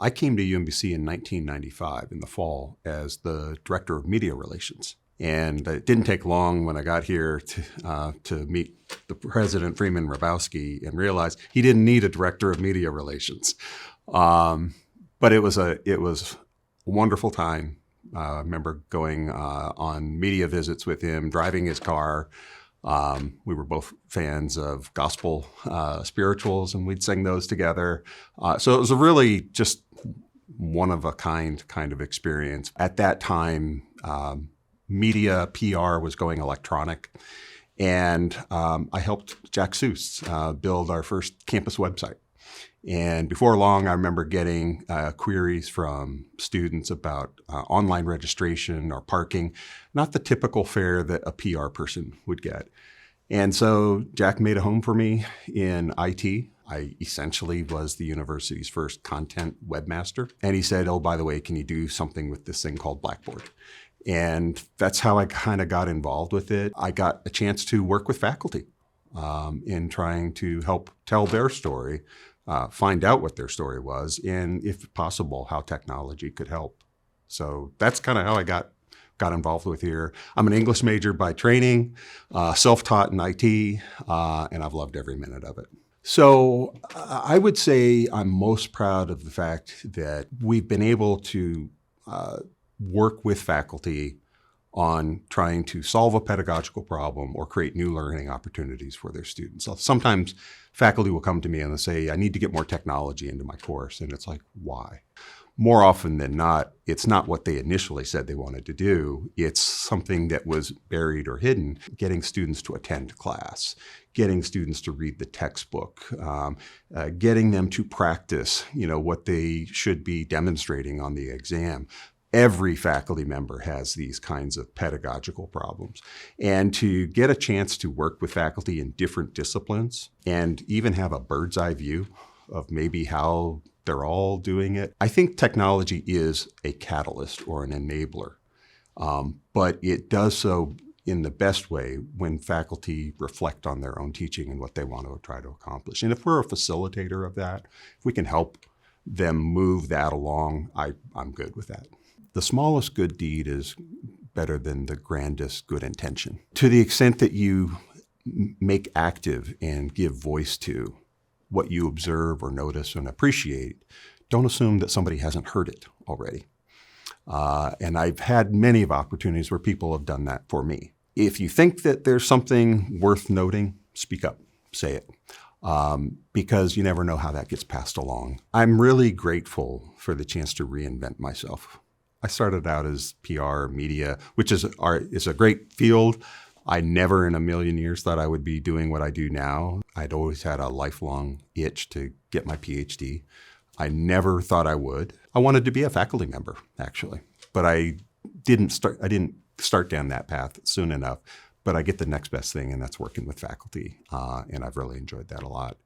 I came to UMBC in 1995 in the fall as the director of media relations. And it didn't take long when I got here to meet the president, Freeman Hrabowski, and realize he didn't need a director of media relations. But it was a wonderful time. I remember going on media visits with him, driving his car. We were both fans of gospel spirituals, and we'd sing those together. So it was a really just one of a kind of experience. At that time, media PR was going electronic, and I helped Jack Seuss build our first campus website. And before long, I remember getting queries from students about online registration or parking, not the typical fare that a PR person would get. And so Jack made a home for me in IT. I essentially was the university's first content webmaster. And he said, oh, by the way, can you do something with this thing called Blackboard? And that's how I kind of got involved with it. I got a chance to work with faculty in trying to help tell their story, find out what their story was, and if possible, how technology could help. So that's kind of how I got involved with here. I'm an English major by training, self-taught in IT, and I've loved every minute of it. So I would say I'm most proud of the fact that we've been able to work with faculty on trying to solve a pedagogical problem or create new learning opportunities for their students. So sometimes faculty will come to me and they'll say, I need to get more technology into my course. And it's like, why? More often than not, it's not what they initially said they wanted to do. It's something that was buried or hidden. Getting students to attend class, getting students to read the textbook, getting them to practice, what they should be demonstrating on the exam. Every faculty member has these kinds of pedagogical problems. And to get a chance to work with faculty in different disciplines and even have a bird's eye view of maybe how they're all doing it, I think technology is a catalyst or an enabler. But it does so in the best way when faculty reflect on their own teaching and what they want to try to accomplish. And if we're a facilitator of that, if we can help them move that along, I'm good with that. The smallest good deed is better than the grandest good intention. To the extent that you make active and give voice to what you observe or notice and appreciate, don't assume that somebody hasn't heard it already. And I've had many of opportunities where people have done that for me. If you think that there's something worth noting, speak up, say it. Because you never know how that gets passed along. I'm really grateful for the chance to reinvent myself. I started out as PR, media, which is a great field. I never in a million years thought I would be doing what I do now. I'd always had a lifelong itch to get my PhD. I never thought I would. I wanted to be a faculty member, actually, but I didn't start down that path soon enough. But I get the next best thing, and that's working with faculty, and I've really enjoyed that a lot.